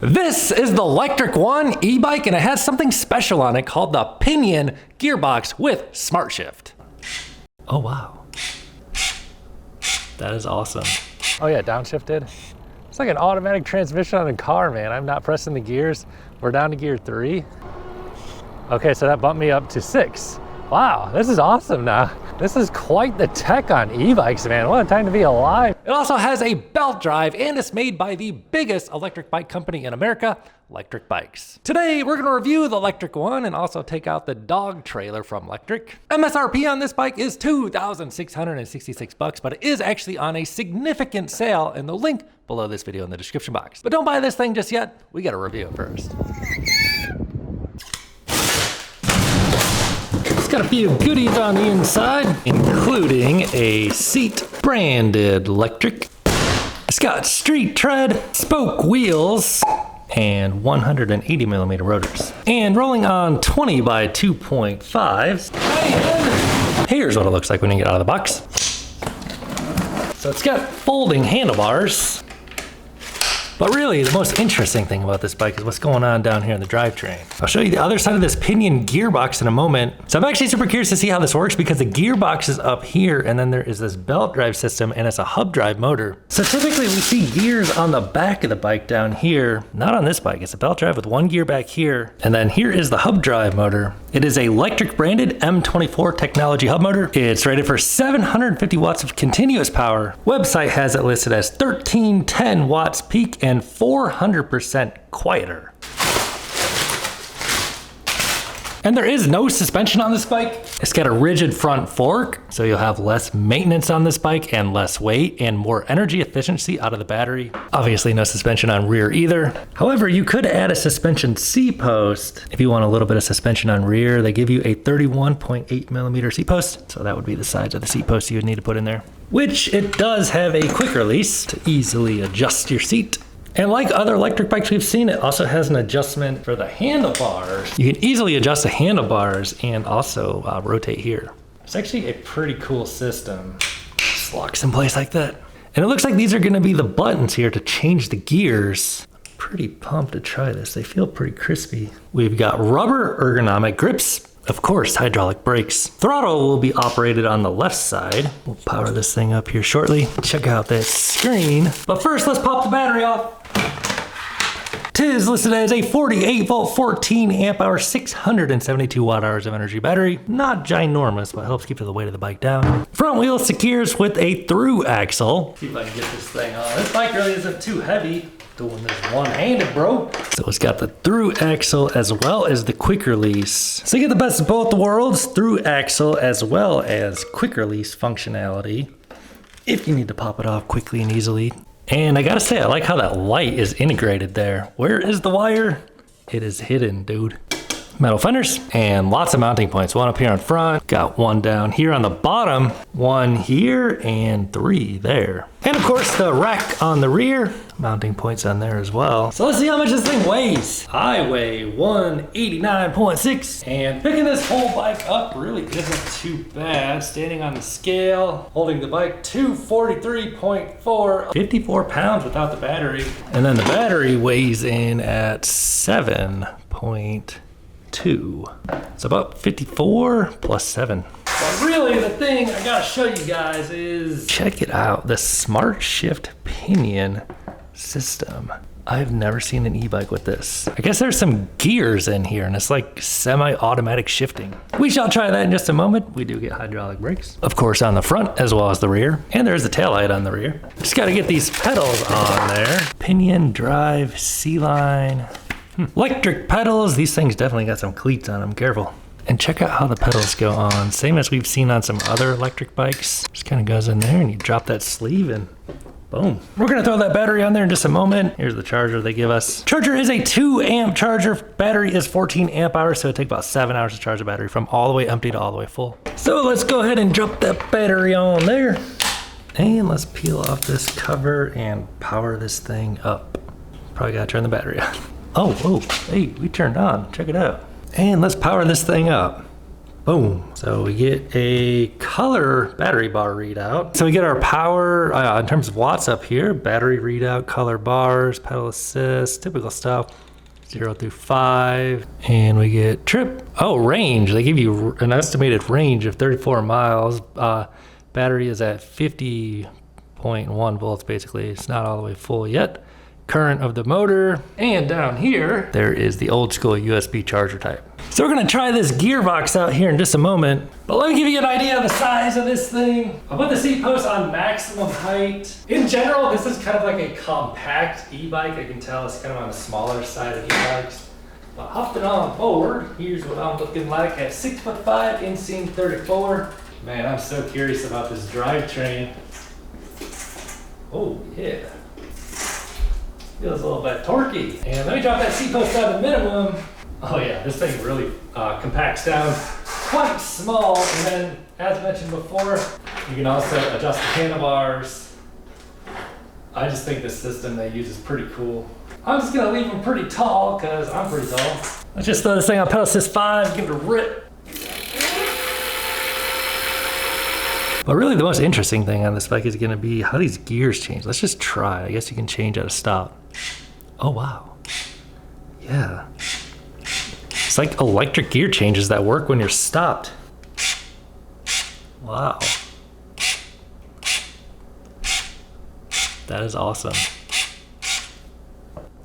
This is the Lectric One e-bike, and it has something special on it called the Pinion gearbox with Smart.Shift. Oh wow, that is awesome. Oh yeah, downshifted. It's like an automatic transmission on a car, man. I'm not pressing the gears. We're down to gear 3. Okay, so that bumped me up to 6. Wow, this is awesome now. This is quite the tech on e-bikes, man. What a time to be alive. It also has a belt drive and it's made by the biggest electric bike company in America, Lectric Bikes. Today, we're gonna review the Lectric One and also take out the dog trailer from Lectric. MSRP on this bike is $2,666, but it is actually on a significant sale, and the link below this video in the description box. But don't buy this thing just yet. We gotta review it first. It's got a few goodies on the inside, including a seat branded Lectric. It's got street tread, spoke wheels, and 180 millimeter rotors. And rolling on 20 by 2.5s. Here's what it looks like when you get out of the box. So it's got folding handlebars. But really, the most interesting thing about this bike is what's going on down here in the drivetrain. I'll show you the other side of this Pinion gearbox in a moment. So I'm actually super curious to see how this works because the gearbox is up here and then there is this belt drive system and it's a hub drive motor. So typically we see gears on the back of the bike down here. Not on this bike, it's a belt drive with one gear back here. And then here is the hub drive motor. It is a Lectric branded M24 technology hub motor. It's rated for 750 watts of continuous power. Website has it listed as 1310 watts peak and 400% quieter. And there is no suspension on this bike. It's got a rigid front fork, so you'll have less maintenance on this bike and less weight and more energy efficiency out of the battery. Obviously no suspension on rear either. However, you could add a suspension C-post if you want a little bit of suspension on rear. They give you a 31.8 millimeter C-post, so that would be the size of the C-post you would need to put in there. Which it does have a quick release to easily adjust your seat. And like other electric bikes we've seen, it also has an adjustment for the handlebars. You can easily adjust the handlebars and also rotate here. It's actually a pretty cool system. Just locks in place like that. And it looks like these are gonna be the buttons here to change the gears. Pretty pumped to try this. They feel pretty crispy. We've got rubber ergonomic grips. Of course, hydraulic brakes. Throttle will be operated on the left side. We'll power this thing up here shortly. Check out that screen. But first, let's pop the battery off. Tis listed as a 48 volt, 14 amp hour, 672 watt hours of energy battery. Not ginormous, but helps keep the weight of the bike down. Front wheel secures with a through axle. See if I can get this thing on. This bike really isn't too heavy. Doing this one-handed, bro. So it's got the through axle as well as the quick release. So you get the best of both worlds, through axle as well as quick release functionality if you need to pop it off quickly and easily. And I gotta say, I like how that light is integrated there. Where is the wire? It is hidden, dude. Metal fenders and lots of mounting points. One up here in front, got one down here on the bottom, one here and 3 there. And of course the rack on the rear, mounting points on there as well. So let's see how much this thing weighs. I weigh 189.6 and picking this whole bike up really isn't too bad. Standing on the scale, holding the bike 243.4, 54 pounds without the battery. And then the battery weighs in at 7.2. It's about 54 plus 7. But really the thing I gotta show you guys is, check it out, the Smart.Shift Pinion system. I've never seen an e-bike with this. I guess there's some gears in here and it's like semi-automatic shifting. We shall try that in just a moment. We do get hydraulic brakes, of course, on the front as well as the rear. And there's the taillight on the rear. Just gotta get these pedals on there. Pinion drive, C-line. Electric pedals, these things definitely got some cleats on them, careful. And check out how the pedals go on. Same as we've seen on some other electric bikes. Just kind of goes in there and you drop that sleeve and boom. We're gonna throw that battery on there in just a moment. Here's the charger they give us. Charger is a 2 amp charger. Battery is 14 amp hours, so it takes about 7 hours to charge the battery from all the way empty to all the way full. So let's go ahead and drop that battery on there. And let's peel off this cover and power this thing up. Probably gotta turn the battery on. Oh, hey, we turned on, check it out. And let's power this thing up. Boom. So we get a color battery bar readout. So we get our power in terms of watts up here, battery readout, color bars, pedal assist, typical stuff, 0 through 5. And we get trip. Oh, range. They give you an estimated range of 34 miles. Battery is at 50.1 volts, basically. It's not all the way full yet. Current of the motor. And down here, there is the old school USB charger type. So we're gonna try this gearbox out here in just a moment, but let me give you an idea of the size of this thing. I'll put the seat post on maximum height. In general, this is kind of like a compact e-bike. I can tell it's kind of on the smaller side of e-bikes. But hopping on forward, here's what I'm looking like at 6'5", inseam 34. Man, I'm so curious about this drivetrain. Oh yeah. Feels a little bit torquey. And let me drop that seat post down to minimum. Oh yeah, this thing really compacts down quite small. And then, as mentioned before, you can also adjust the handlebars. I just think the system they use is pretty cool. I'm just gonna leave them pretty tall because I'm pretty tall. Let's just throw this thing on pedal assist 5, give it a rip. But really the most interesting thing on this bike is gonna be how these gears change. Let's just try. I guess you can change at a stop. Oh wow, yeah. It's like electric gear changes that work when you're stopped. Wow. That is awesome.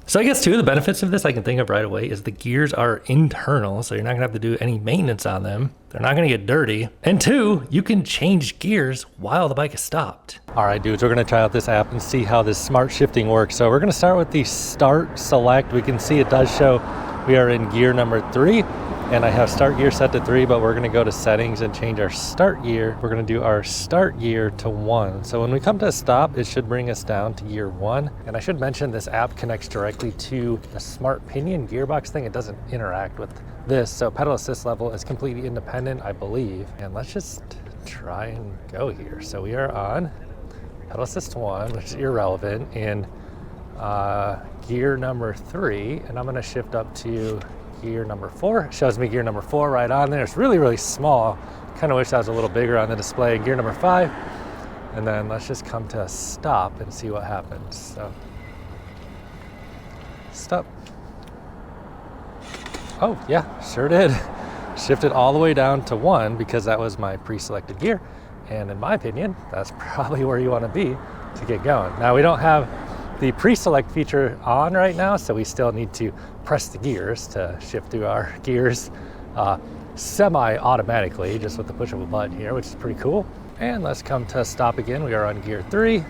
So I guess two of the benefits of this I can think of right away is the gears are internal, so you're not gonna have to do any maintenance on them. They're not gonna get dirty. And two, you can change gears while the bike is stopped. All right, dudes, we're gonna try out this app and see how this smart shifting works. So we're gonna start with the start select. We can see it does show we are in gear number 3, and I have start gear set to 3, but we're gonna go to settings and change our start gear. We're gonna do our start gear to 1. So when we come to a stop, it should bring us down to gear 1. And I should mention this app connects directly to the smart Pinion gearbox thing. It doesn't interact with this. So pedal assist level is completely independent, I believe. And let's just try and go here. So we are on pedal assist 1, which is irrelevant, and gear number 3, and I'm gonna shift up to gear number 4. It shows me gear number 4 right on there. It's really, really small. Kind of wish that was a little bigger on the display. Gear number 5, and then let's just come to a stop and see what happens. So, stop. Oh yeah, sure did. Shifted all the way down to 1 because that was my pre-selected gear. And in my opinion, that's probably where you want to be to get going. Now we don't have the pre-select feature on right now, so we still need to press the gears to shift through our gears semi-automatically, just with the push of a button here, which is pretty cool. And let's come to stop again. We are on gear 3,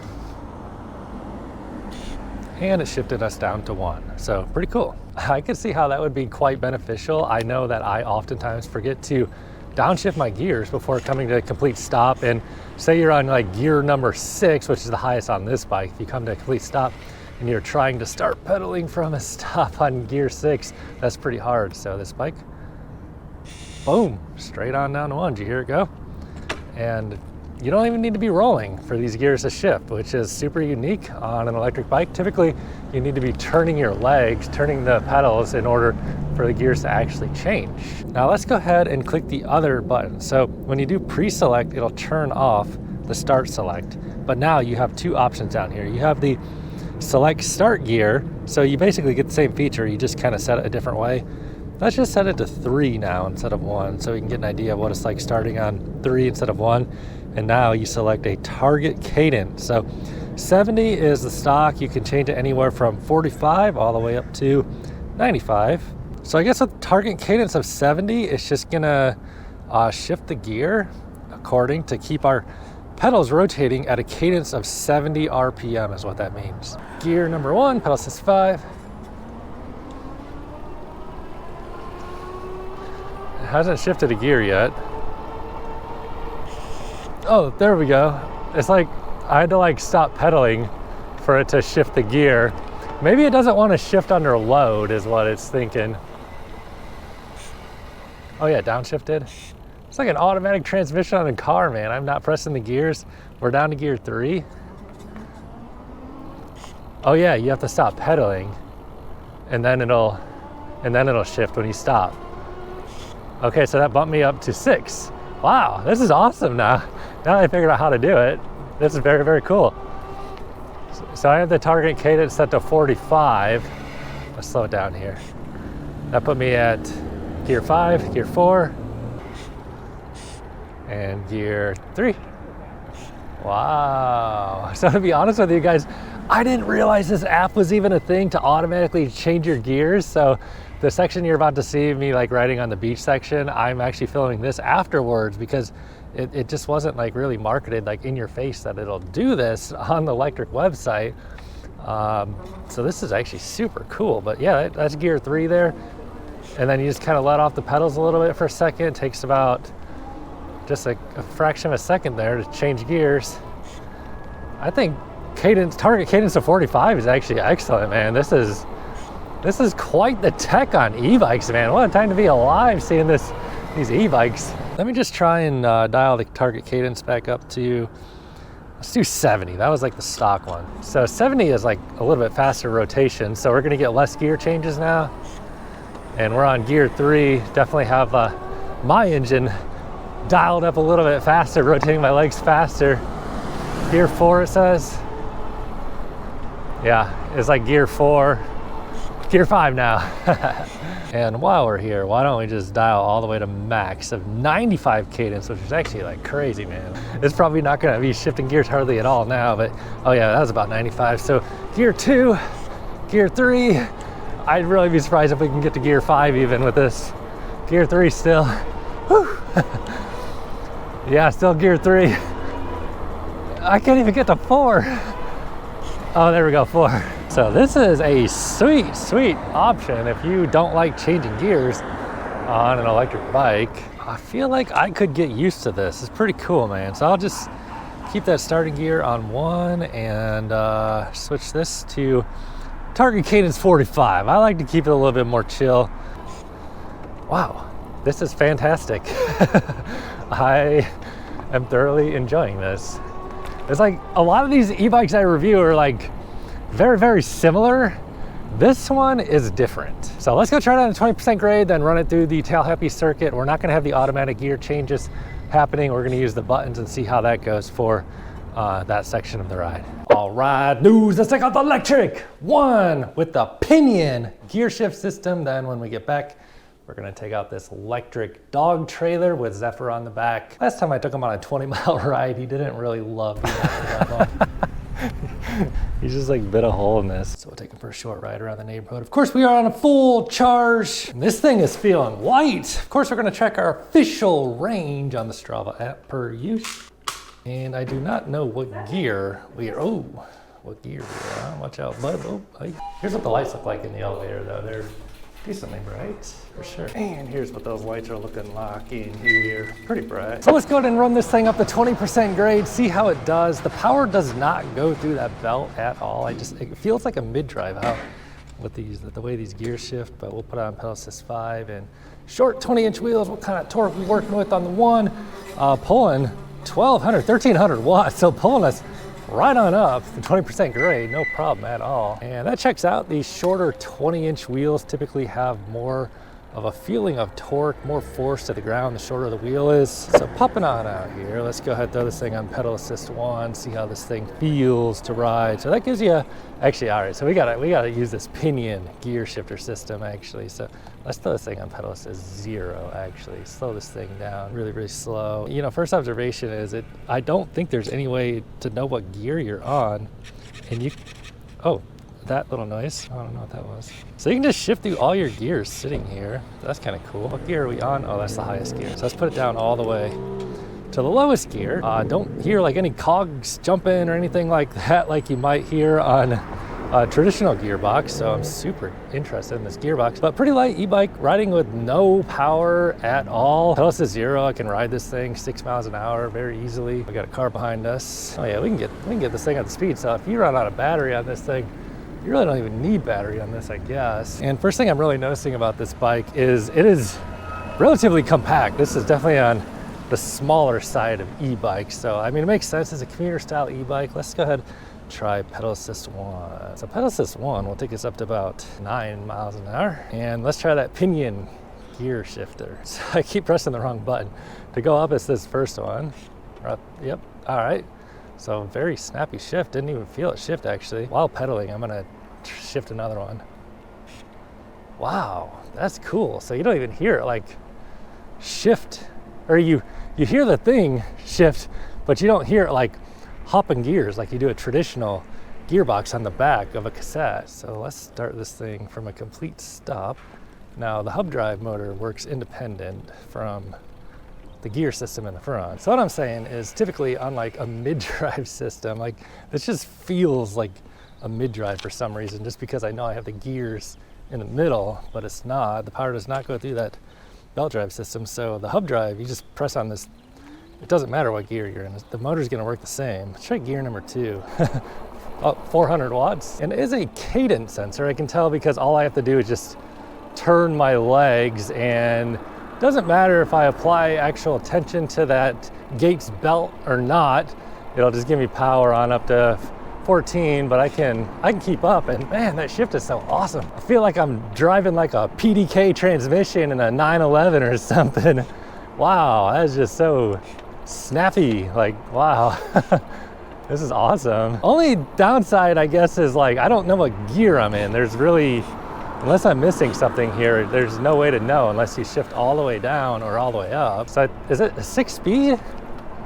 and it shifted us down to 1. So pretty cool. I could see how that would be quite beneficial. I know that I oftentimes forget to downshift my gears before coming to a complete stop, and say you're on like gear number 6, which is the highest on this bike. If you come to a complete stop and you're trying to start pedaling from a stop on gear 6, that's pretty hard. So this bike, boom, straight on down to 1. Did you hear it go? And you don't even need to be rolling for these gears to shift, which is super unique on an electric bike. Typically, you need to be turning your legs, turning the pedals in order for the gears to actually change. Now let's go ahead and click the other button. So when you do pre-select, it'll turn off the start select. But now you have two options down here. You have the select start gear. So you basically get the same feature, you just kind of set it a different way. Let's just set it to 3 now instead of 1, so we can get an idea of what it's like starting on 3 instead of 1. And now you select a target cadence. So 70 is the stock. You can change it anywhere from 45 all the way up to 95. So I guess with target cadence of 70, it's just gonna shift the gear according to keep our pedals rotating at a cadence of 70 RPM is what that means. Gear number 1, pedal assist 5. It hasn't shifted a gear yet. Oh, there we go. It's like I had to like stop pedaling for it to shift the gear. Maybe it doesn't want to shift under load is what it's thinking. Oh yeah, downshifted. It's like an automatic transmission on a car, man. I'm not pressing the gears. We're down to gear 3. Oh yeah, you have to stop pedaling and then it'll shift when you stop. Okay, so that bumped me up to 6. Wow, this is awesome now. Now that I figured out how to do it, this is very, very cool. So I have the target cadence set to 45. Let's slow it down here. That put me at gear 5, gear 4, and gear 3. Wow. So to be honest with you guys, I didn't realize this app was even a thing to automatically change your gears. So the section you're about to see me like riding on the beach section, I'm actually filming this afterwards because it just wasn't like really marketed like in your face that it'll do this on the Lectric website. So this is actually super cool. But yeah, that's gear 3 there. And then you just kind of let off the pedals a little bit for a second. It takes about just a fraction of a second there to change gears. I think target cadence of 45 is actually excellent, man. This is quite the tech on e-bikes, man. What a time to be alive seeing these e-bikes. Let me just try and dial the target cadence back up to, let's do 70. That was like the stock one. So 70 is like a little bit faster rotation. So we're gonna get less gear changes now. And we're on gear 3. Definitely have my engine dialed up a little bit faster, rotating my legs faster. Gear 4 it says. Yeah, it's like gear 4. Gear 5 now. And while we're here, why don't we just dial all the way to max of 95 cadence, which is actually like crazy, man. It's probably not gonna be shifting gears hardly at all now, but oh yeah, that was about 95. So gear 2, gear 3, I'd really be surprised if we can get to gear 5 even with this. Gear 3 still. Whew. Yeah, still gear 3. I can't even get to 4. Oh, there we go, 4. So this is a sweet, sweet option if you don't like changing gears on an electric bike. I feel like I could get used to this. It's pretty cool, man. So I'll just keep that starting gear on 1 and switch this to target cadence 45. I like to keep it a little bit more chill. Wow, this is fantastic. I am thoroughly enjoying this. It's like a lot of these e-bikes I review are like very, very similar. This one is different. So let's go try it on a 20% grade, then run it through the tail-happy circuit. We're not gonna have the automatic gear changes happening. We're gonna use the buttons and see how that goes for that section of the ride. All right, dudes, let's check out the Lectric One with the Pinion gear shift system. Then when we get back, we're gonna take out this electric dog trailer with Zephyr on the back. Last time I took him on a 20-mile ride, he didn't really love being out there that long. He's just like bit a hole in this. So we'll take him for a short ride around the neighborhood. Of course, we are on a full charge. This thing is feeling light. Of course, we're gonna check our official range on the Strava app per use. And I do not know what gear we are, what gear we are on. Watch out, bud. Oh, hey. Here's what the lights look like in the elevator though. They're decently bright, for sure. And here's what those lights are looking like in here. Pretty bright. So let's go ahead and run this thing up to 20% grade, see how it does. The power does not go through that belt at all. It feels like a mid-drive out with the way these gears shift, but we'll put on pedal assist 5 and short 20-inch wheels. What kind of torque we working with on the one? Pulling 1,300 watts, so pulling us right on up to 20% grade, no problem at all. And that checks out. These shorter 20-inch wheels typically have more of a feeling of torque, more force to the ground the shorter the wheel is. So popping on out here, let's go ahead and throw this thing on pedal assist 1, see how this thing feels to ride. So that gives you, actually, all right, so we gotta use this Pinion gear shifter system actually. So let's throw this thing on pedal assist 0 actually. Slow this thing down really, really slow. You know, first observation is I don't think there's any way to know what gear you're on. And that little noise, I don't know what that was. So you can just shift through all your gears sitting here. That's kind of cool. What gear are we on? Oh, that's the highest gear. So let's put it down all the way to the lowest gear. Don't hear like any cogs jumping or anything like that like you might hear on a traditional gearbox. So I'm super interested in this gearbox. But pretty light e-bike, riding with no power at all. Pedal assist 0, I can ride this thing 6 miles an hour very easily. We got a car behind us. Oh yeah, we can get this thing at the speed. So if you run out of battery on this thing, you really don't even need battery on this, I guess. And first thing I'm really noticing about this bike is it is relatively compact. This is definitely on the smaller side of e-bikes. So, I mean, it makes sense as a commuter style e-bike. Let's go ahead and try pedal assist 1. So pedal assist 1 will take us up to about 9 miles an hour. And let's try that Pinion gear shifter. So I keep pressing the wrong button. To go up, it's this first one. Up, yep, all right. So very snappy shift, didn't even feel it shift actually. While pedaling, I'm gonna shift another one. Wow, that's cool. So you don't even hear it like shift, or you hear the thing shift, but you don't hear it like hopping gears like you do a traditional gearbox on the back of a cassette. So let's start this thing from a complete stop. Now the hub drive motor works independent from the gear system in the front. So what I'm saying is typically on like a mid-drive system, like this just feels like a mid-drive for some reason, just because I know I have the gears in the middle, but it's not. The power does not go through that belt drive system. So the hub drive, you just press on this, it doesn't matter what gear you're in, the motor's gonna work the same. Let's try gear number 2. Oh, 400 watts. And it is a cadence sensor, I can tell, because all I have to do is just turn my legs, and it doesn't matter if I apply actual attention to that gate's belt or not, it'll just give me power on up to 14, but I can keep up, and man, that shift is so awesome. I feel like I'm driving like a PDK transmission in a 911 or something. Wow, that is just so snappy, like wow. This is awesome. Only downside, I guess, is like, I don't know what gear I'm in. There's really, unless I'm missing something here, there's no way to know unless you shift all the way down or all the way up. So is it a 6-speed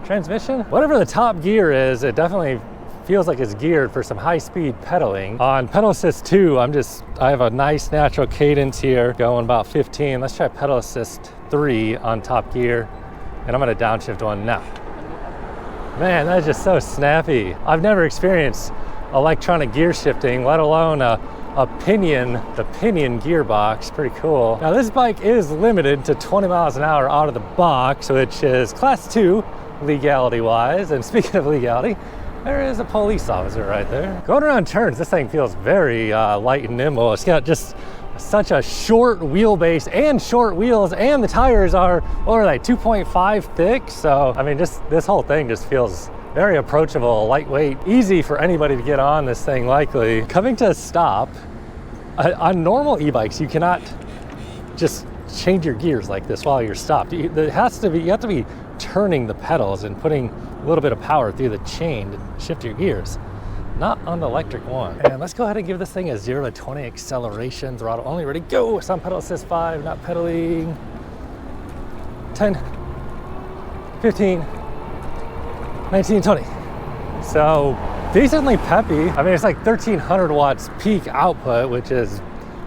transmission? Whatever the top gear is, it definitely feels like it's geared for some high-speed pedaling. On pedal assist 2, I have a nice natural cadence here, going about 15. Let's try pedal assist 3 on top gear, and I'm gonna downshift 1 now. Man, that's just so snappy. I've never experienced electronic gear shifting, let alone the Pinion gearbox. Pretty cool. Now this bike is limited to 20 miles an hour out of the box, which is class 2 legality wise. And speaking of legality, there is a police officer right there. Going around turns, this thing feels very light and nimble. It's got just such a short wheelbase and short wheels, and the tires are, what are they, 2.5 thick? So, I mean, just this whole thing just feels very approachable, lightweight, easy for anybody to get on this thing likely. Coming to a stop, on normal e-bikes, you cannot just change your gears like this while you're stopped. You have to be turning the pedals and putting a little bit of power through the chain to shift your gears. Not on the Lectric One. And let's go ahead and give this thing a 0 to 20 acceleration, throttle only, ready, go. It's on pedal assist 5, not pedaling. 10, 15, 19, 20. So decently peppy. I mean, it's like 1300 watts peak output, which is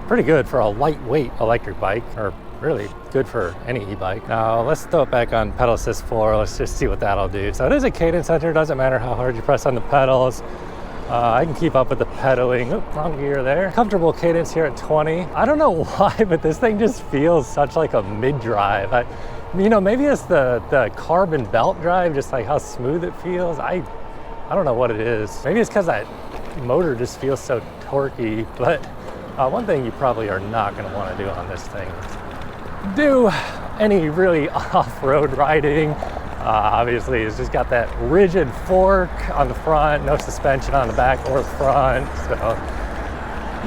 pretty good for a lightweight electric bike, or really good for any e-bike. Now let's throw it back on pedal assist 4. Let's just see what that'll do. So it is a cadence sensor. Doesn't matter how hard you press on the pedals. I can keep up with the pedaling. Oop, wrong gear there. Comfortable cadence here at 20. I don't know why, but this thing just feels such like a mid-drive. You know, maybe it's the carbon belt drive, just like how smooth it feels. I don't know what it is. Maybe it's because that motor just feels so torquey. But one thing you probably are not going to want to do on this thing is do any really off-road riding. Obviously, it's just got that rigid fork on the front, no suspension on the back or front. So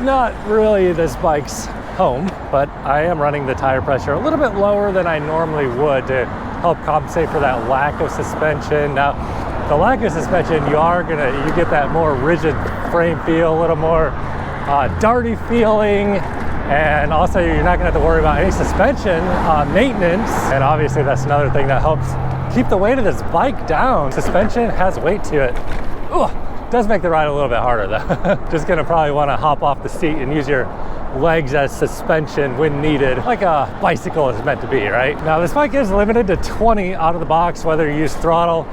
not really this bike's home, but I am running the tire pressure a little bit lower than I normally would to help compensate for that lack of suspension. Now, the lack of suspension, you get that more rigid frame feel, a little more darty feeling, and also you're not gonna have to worry about any suspension maintenance. And obviously that's another thing that helps keep the weight of this bike down. Suspension has weight to it. Ooh, does make the ride a little bit harder though. Just gonna probably wanna hop off the seat and use your legs as suspension when needed, like a bicycle is meant to be, right? Now this bike is limited to 20 out of the box, whether you use throttle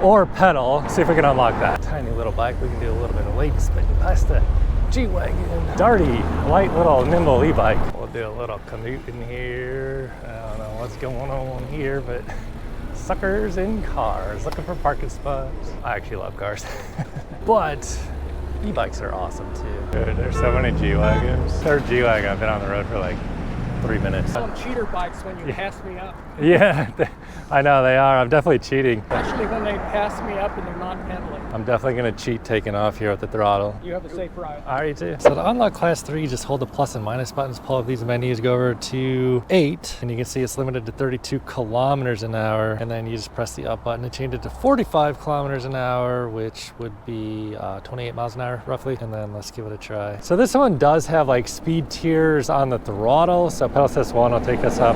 or pedal. See if we can unlock that. Tiny little bike, we can do a little bit of leg spinning past the G-Wagon. Darty, light little nimble e-bike. We'll do a little commute in here. I don't know what's going on here, but suckers in cars looking for parking spots. I actually love cars. But e-bikes are awesome too. Dude, there's so many G-Wagons. Third G-Wagon I've been on the road for like 3 minutes. Some cheater bikes when you pass me up. Yeah, I know they are. I'm definitely cheating. Especially when they pass me up and they're not pedaling. I'm definitely gonna cheat taking off here with the throttle. You have a safe ride. All right, too. So to unlock class 3, just hold the plus and minus buttons, pull up these menus, go over to 8, and you can see it's limited to 32 kilometers an hour. And then you just press the up button to change it to 45 kilometers an hour, which would be 28 miles an hour roughly. And then let's give it a try. So this one does have like speed tiers on the throttle. So pedal assist 1 will take us up,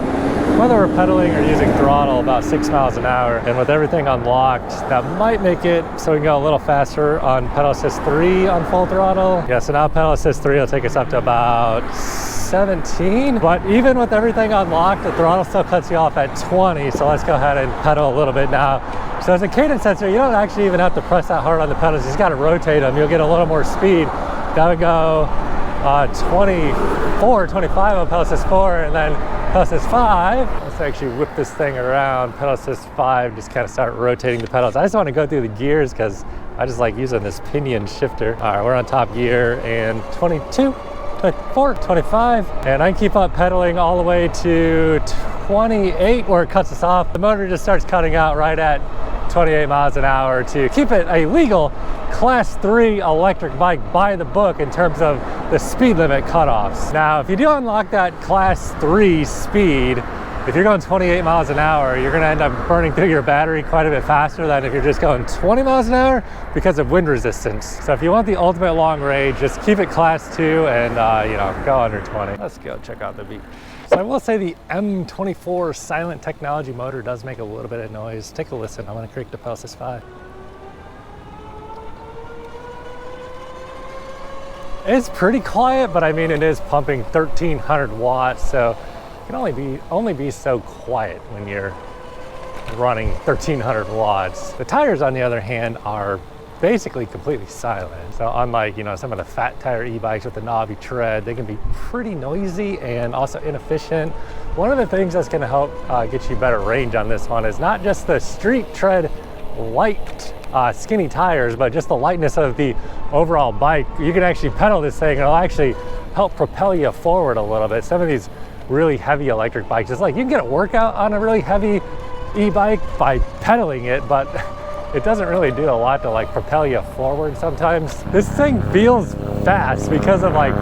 whether we're pedaling or using throttle, about 6 miles an hour. And with everything unlocked, that might make it so we can go a little faster on pedal assist 3 on full throttle. Yeah, so now pedal assist 3 will take us up to about 17. But even with everything unlocked, the throttle still cuts you off at 20. So let's go ahead and pedal a little bit now. So as a cadence sensor, you don't actually even have to press that hard on the pedals. You just got to rotate them. You'll get a little more speed. That would go 24, 25 on pedal assist 4, and then pedal assist 5. Let's actually whip this thing around. Pedal assist 5, just kind of start rotating the pedals. I just want to go through the gears because I just like using this pinion shifter. All right, we're on top gear and 22, 24, 25, and I can keep up pedaling all the way to 28 where it cuts us off. The motor just starts cutting out right at 28 miles an hour to keep it a legal class 3 electric bike by the book in terms of the speed limit cutoffs. Now, if you do unlock that class 3 speed, if you're going 28 miles an hour, you're gonna end up burning through your battery quite a bit faster than if you're just going 20 miles an hour because of wind resistance. So if you want the ultimate long range, just keep it class 2 and you know, go under 20. Let's go check out the beach. So I will say the M24 silent technology motor does make a little bit of noise. Take a listen. I'm gonna crank the pedal assist 5. It's pretty quiet, but I mean, it is pumping 1,300 watts, so it can only be so quiet when you're running 1,300 watts. The tires, on the other hand, are basically completely silent. So unlike, you know, some of the fat tire e-bikes with the knobby tread, they can be pretty noisy and also inefficient. One of the things that's gonna help get you better range on this one is not just the street tread light skinny tires, but just the lightness of the overall bike. You can actually pedal this thing, it'll actually help propel you forward a little bit. Some of these really heavy electric bikes, it's like you can get a workout on a really heavy e-bike by pedaling it, but it doesn't really do a lot to like propel you forward sometimes. This thing feels fast because of like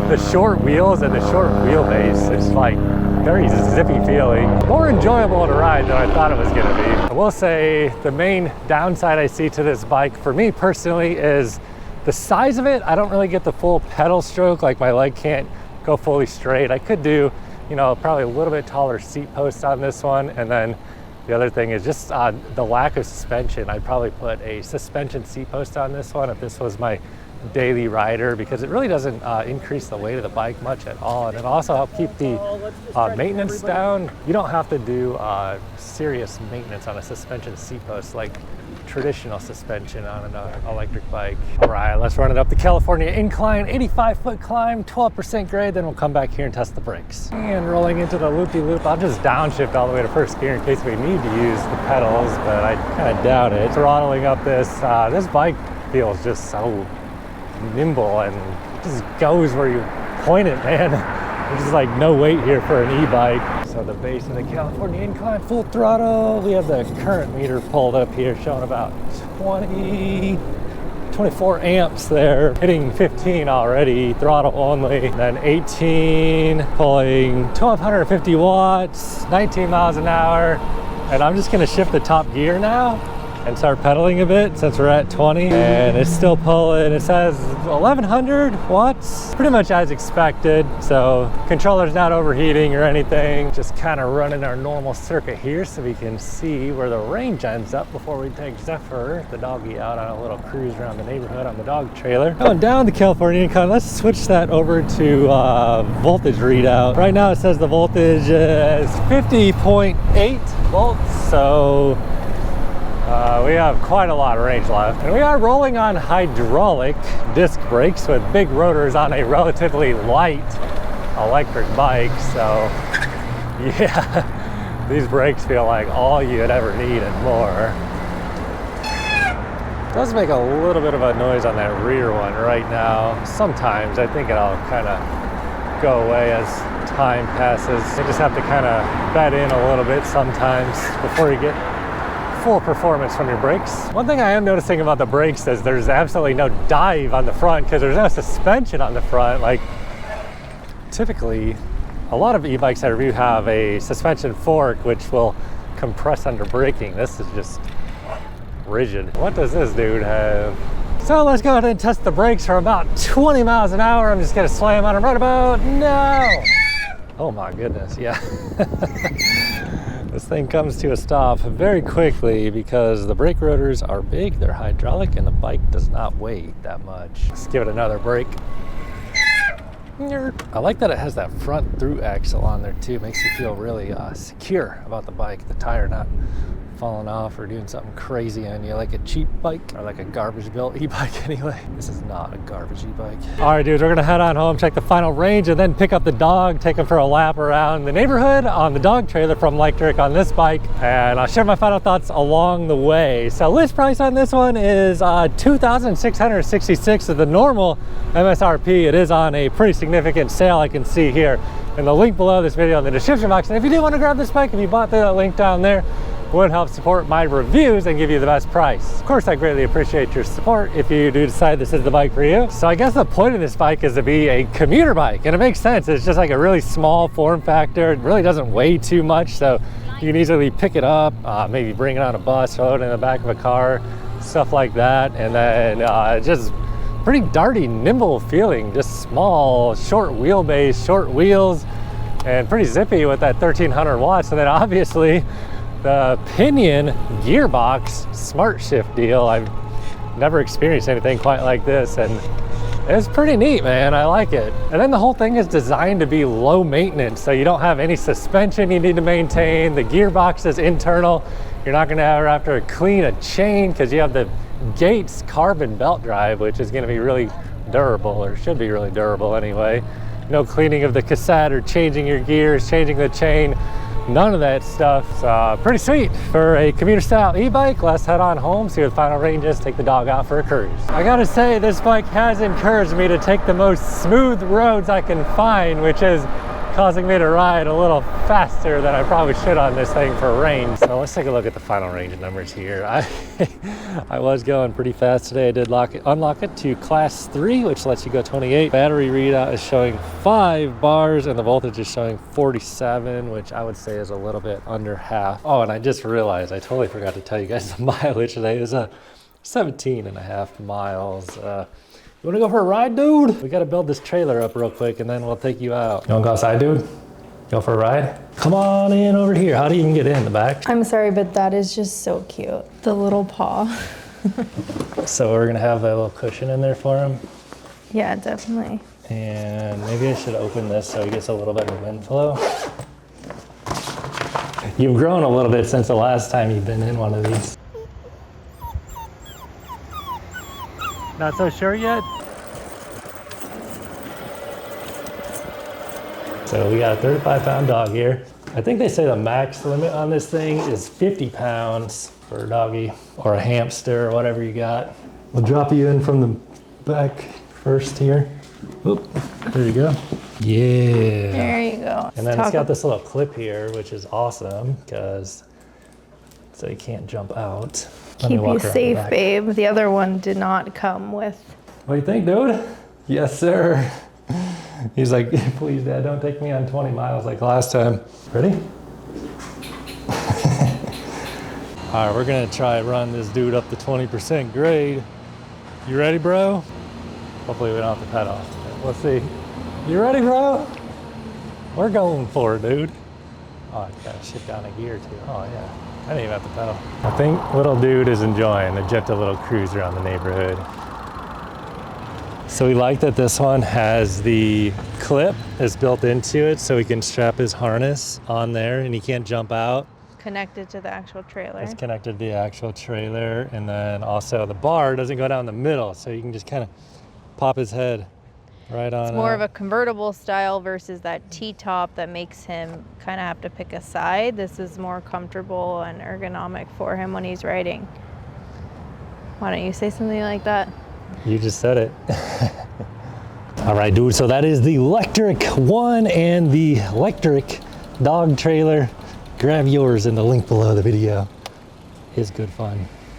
the short wheels and the short wheelbase. It's like very zippy feeling. More enjoyable to ride than I thought it was gonna be. I will say the main downside I see to this bike for me personally is the size of it. I don't really get the full pedal stroke, like my leg can't go fully straight. I could do, you know, probably a little bit taller seat posts on this one, and then the other thing is just the lack of suspension. I'd probably put a suspension seat post on this one if this was my daily rider, because it really doesn't increase the weight of the bike much at all, and it also helps keep the maintenance down. You don't have to do serious maintenance on a suspension seat post like traditional suspension on an electric bike. All right, let's run it up the California incline, 85-foot climb, 12% grade, then we'll come back here and test the brakes. And rolling into the loop-de-loop, I'll just downshift all the way to first gear in case we need to use the pedals, but I kind of doubt it. Throttling up this bike feels just so nimble and it just goes where you point it, man. There's just like no weight here for an e-bike. So the base of the California incline, full throttle. We have the current meter pulled up here showing about 24 amps there. Hitting 15 already, throttle only. Then 18, pulling 1,250 watts, 19 miles an hour. And I'm just gonna shift the top gear now and start pedaling a bit since we're at 20, and it's still pulling. It says 1,100 watts, pretty much as expected. So controller's not overheating or anything. Just kind of running our normal circuit here so we can see where the range ends up before we take Zephyr, the doggy, out on a little cruise around the neighborhood on the dog trailer. Going down the California incline, let's switch that over to voltage readout. Right now it says the voltage is 50.8 volts, so we have quite a lot of range left. And we are rolling on hydraulic disc brakes with big rotors on a relatively light electric bike. So yeah, these brakes feel like all you'd ever need and more. It does make a little bit of a noise on that rear one right now. Sometimes I think it'll kind of go away as time passes. You just have to kind of bed in a little bit sometimes before you get full performance from your brakes. One thing I am noticing about the brakes is there's absolutely no dive on the front because there's no suspension on the front. Like typically, a lot of e-bikes I review have a suspension fork which will compress under braking. This is just rigid. What does this dude have? So let's go ahead and test the brakes for about 20 miles an hour. I'm just gonna slam on them right about now. Oh my goodness, yeah. This thing comes to a stop very quickly because the brake rotors are big, they're hydraulic, and the bike does not weigh that much. Let's give it another brake. I like that it has that front through axle on there too. Makes you feel really secure about the bike, the tire not falling off or doing something crazy on you like a cheap bike or like a garbage built e-bike anyway. This is not a garbage e-bike. All right, dudes, we're gonna head on home, check the final range, and then pick up the dog, take him for a lap around the neighborhood on the dog trailer from Lectric on this bike, and I'll share my final thoughts along the way. So list price on this one is $2,666 of the normal MSRP. It is on a pretty significant sale, I can see here in the link below this video in the description box. And if you do want to grab this bike, if you bought through that link down there, would help support my reviews and give you the best price. Of course, I greatly appreciate your support if you do decide this is the bike for you. So I guess the point of this bike is to be a commuter bike, and it makes sense. It's just like a really small form factor. It really doesn't weigh too much, so you can easily pick it up, maybe bring it on a bus, throw it in the back of a car, stuff like that. And then just pretty darty, nimble feeling, just small, short wheelbase, short wheels, and pretty zippy with that 1300 watts. And then obviously, the Pinion gearbox Smart.Shift deal. I've never experienced anything quite like this, and it's pretty neat, man. I like it. And then the whole thing is designed to be low maintenance, so you don't have any suspension you need to maintain. The gearbox is internal. You're not gonna ever have to clean a chain because you have the Gates carbon belt drive, which is gonna be really durable, or should be really durable anyway. No cleaning of the cassette or changing your gears, changing the chain. None of that stuff. Pretty sweet for a commuter style e-bike. Let's head on home, see what the final range is, take the dog out for a cruise. I gotta say, this bike has encouraged me to take the most smooth roads I can find, which is causing me to ride a little faster than I probably should on this thing for range. So let's take a look at the final range numbers here. I was going pretty fast today. I did unlock it to class 3, which lets you go 28. Battery readout is showing 5 bars and the voltage is showing 47, which I would say is a little bit under half. Oh, and I just realized I totally forgot to tell you guys the mileage today is 17.5 miles. You wanna go for a ride, dude? We gotta build this trailer up real quick and then we'll take you out. You wanna go outside, dude? Go for a ride? Come on in over here. How do you even get in the back? I'm sorry, but that is just so cute. The little paw. So we're gonna have a little cushion in there for him. Yeah, definitely. And maybe I should open this so he gets a little bit of wind flow. You've grown a little bit since the last time you've been in one of these. Not so sure yet? So we got a 35-pound dog here. I think they say the max limit on this thing is 50 pounds for a doggy or a hamster or whatever you got. We'll drop you in from the back first here. Oop, there you go. Yeah. There you go. And then it's got this little clip here, which is awesome because so you can't jump out. Keep you safe, babe. The other one did not come with. What do you think, dude? Yes, sir. He's like, please, Dad, don't take me on 20 miles like last time. Ready? All right, we're gonna try run this dude up to 20% grade. You ready, bro? Hopefully we don't have to pedal. Let's see. You ready, bro? We're going for it, dude. Oh, I gotta shift down a gear too. Oh yeah, I didn't even have to pedal. I think little dude is enjoying a gentle little cruise around the neighborhood. So we like that this one has the clip is built into it so he can strap his harness on there and he can't jump out. Connected to the actual trailer. It's connected to the actual trailer, and then also the bar doesn't go down the middle, so you can just kind of pop his head right on. It's more of a convertible style versus that T-top that makes him kind of have to pick a side. This is more comfortable and ergonomic for him when he's riding. Why don't you say something like that? You just said it. All right, dude, so that is the Lectric One and the Lectric dog trailer. Grab yours in the link below the video. It's good fun.